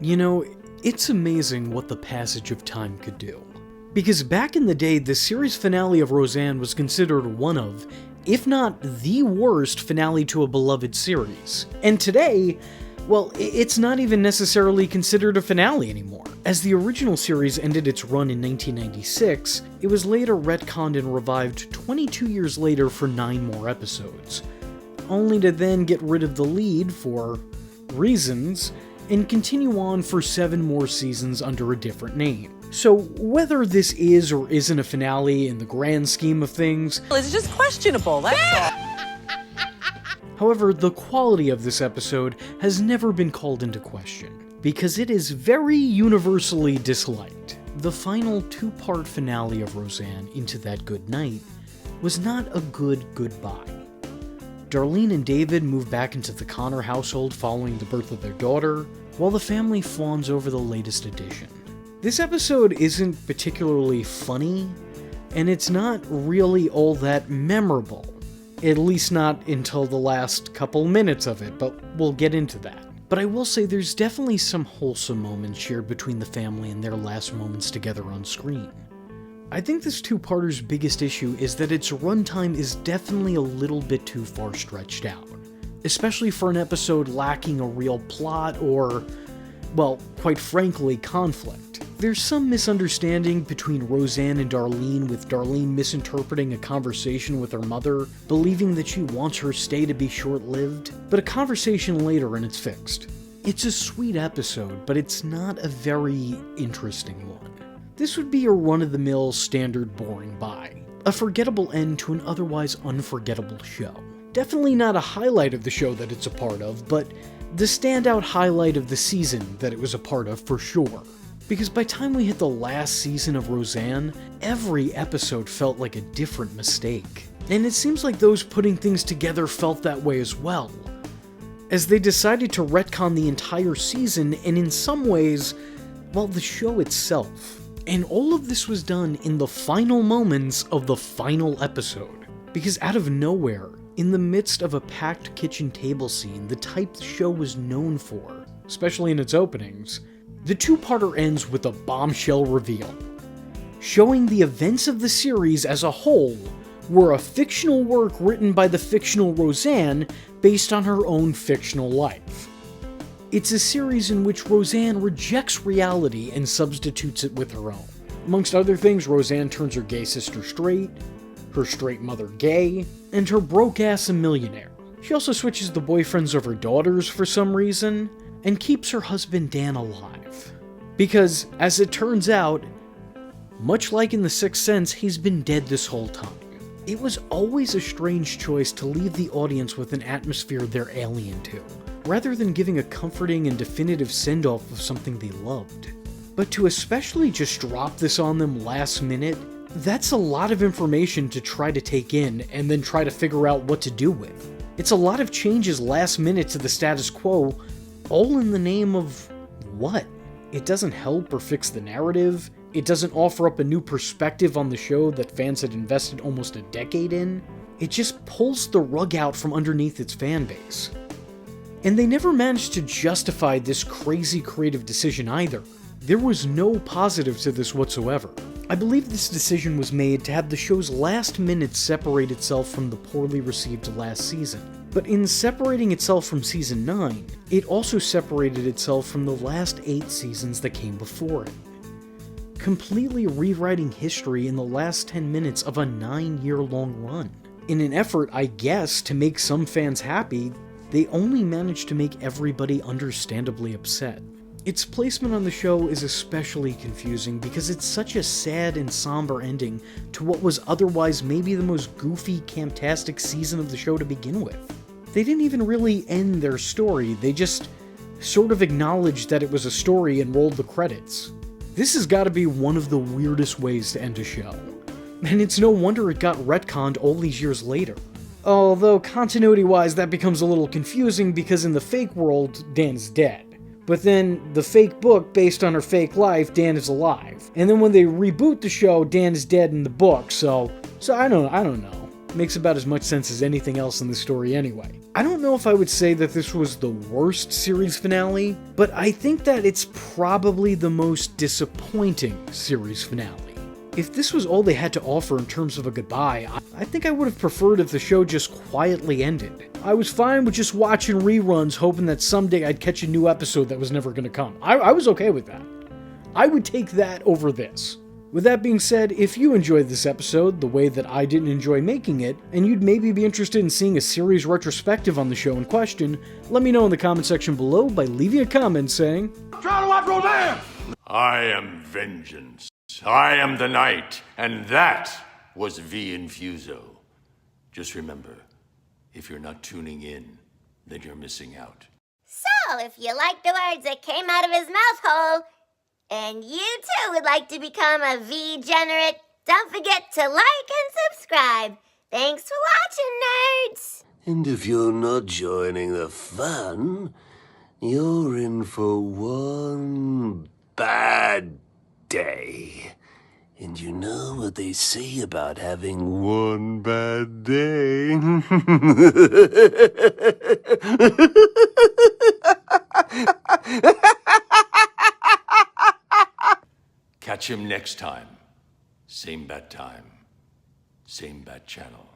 You know, it's amazing what the passage of time could do. Because back in the day, the series finale of Roseanne was considered one of, if not the worst finale to a beloved series. And today, well, it's not even necessarily considered a finale anymore. As the original series ended its run in 1996, it was later retconned and revived 22 years later for 9 more episodes, only to then get rid of the lead for reasons, and continue on for 7 more seasons under a different name. So whether this is or isn't a finale in the grand scheme of things, it's just questionable, that's all. However, the quality of this episode has never been called into question, because it is very universally disliked. The final 2-part finale of Roseanne, Into That Good Night, was not a good goodbye. Darlene and David move back into the Connor household following the birth of their daughter, while the family fawns over the latest addition. This episode isn't particularly funny, and it's not really all that memorable. At least not until the last couple minutes of it, but we'll get into that. But I will say there's definitely some wholesome moments shared between the family and their last moments together on screen. I think this 2-parter's biggest issue is that its runtime is definitely a little bit too far stretched out, especially for an episode lacking a real plot or, well, quite frankly, conflict. There's some misunderstanding between Roseanne and Darlene, with Darlene misinterpreting a conversation with her mother, believing that she wants her stay to be short-lived, but a conversation later and it's fixed. It's a sweet episode, but it's not a very interesting one. This would be a run-of-the-mill standard boring buy. A forgettable end to an otherwise unforgettable show. Definitely not a highlight of the show that it's a part of, but the standout highlight of the season that it was a part of for sure. Because by the time we hit the last season of Roseanne, every episode felt like a different mistake. And it seems like those putting things together felt that way as well, as they decided to retcon the entire season and in some ways, well, the show itself. And all of this was done in the final moments of the final episode. Because out of nowhere, in the midst of a packed kitchen table scene, the type the show was known for, especially in its openings, the 2-parter ends with a bombshell reveal, showing the events of the series as a whole were a fictional work written by the fictional Roseanne based on her own fictional life. It's a series in which Roseanne rejects reality and substitutes it with her own. Amongst other things, Roseanne turns her gay sister straight, her straight mother gay, and her broke ass a millionaire. She also switches the boyfriends of her daughters for some reason, and keeps her husband Dan alive. Because, as it turns out, much like in The Sixth Sense, he's been dead this whole time. It was always a strange choice to leave the audience with an atmosphere they're alien to, rather than giving a comforting and definitive send-off of something they loved. But to especially just drop this on them last minute, that's a lot of information to try to take in and then try to figure out what to do with. It's a lot of changes last minute to the status quo, all in the name of what? It doesn't help or fix the narrative. It doesn't offer up a new perspective on the show that fans had invested almost a decade in. It just pulls the rug out from underneath its fan base. And they never managed to justify this crazy creative decision either. There was no positive to this whatsoever. I believe this decision was made to have the show's last minute separate itself from the poorly received last season. But in separating itself from Season 9, it also separated itself from the last 8 seasons that came before it, completely rewriting history in the last 10 minutes of a 9-year-long run. In an effort, I guess, to make some fans happy, they only managed to make everybody understandably upset. Its placement on the show is especially confusing because it's such a sad and somber ending to what was otherwise maybe the most goofy, camptastic season of the show to begin with. They didn't even really end their story, they just sort of acknowledged that it was a story and rolled the credits. This has got to be one of the weirdest ways to end a show. And it's no wonder it got retconned all these years later. Although continuity-wise that becomes a little confusing because in the fake world, Dan's dead. But then, the fake book based on her fake life, Dan is alive. And then when they reboot the show, Dan is dead in the book, so I don't know. Makes about as much sense as anything else in the story anyway. I don't know if I would say that this was the worst series finale, but I think that it's probably the most disappointing series finale. If this was all they had to offer in terms of a goodbye, I think I would have preferred if the show just quietly ended. I was fine with just watching reruns, hoping that someday I'd catch a new episode that was never going to come. I was okay with that. I would take that over this. With that being said, if you enjoyed this episode the way that I didn't enjoy making it, and you'd maybe be interested in seeing a series retrospective on the show in question, let me know in the comment section below by leaving a comment saying, Try to watch Roseanne! I am vengeance. I am the night, and that was V Infuso. Just remember, if you're not tuning in, then you're missing out. So, if you like the words that came out of his mouth hole, and you too would like to become a V-generate, don't forget to like and subscribe. Thanks for watching, nerds! And if you're not joining the fun, you're in for one bad day. And you know what they say about having one bad day? Catch him next time. Same bat time. Same bat channel.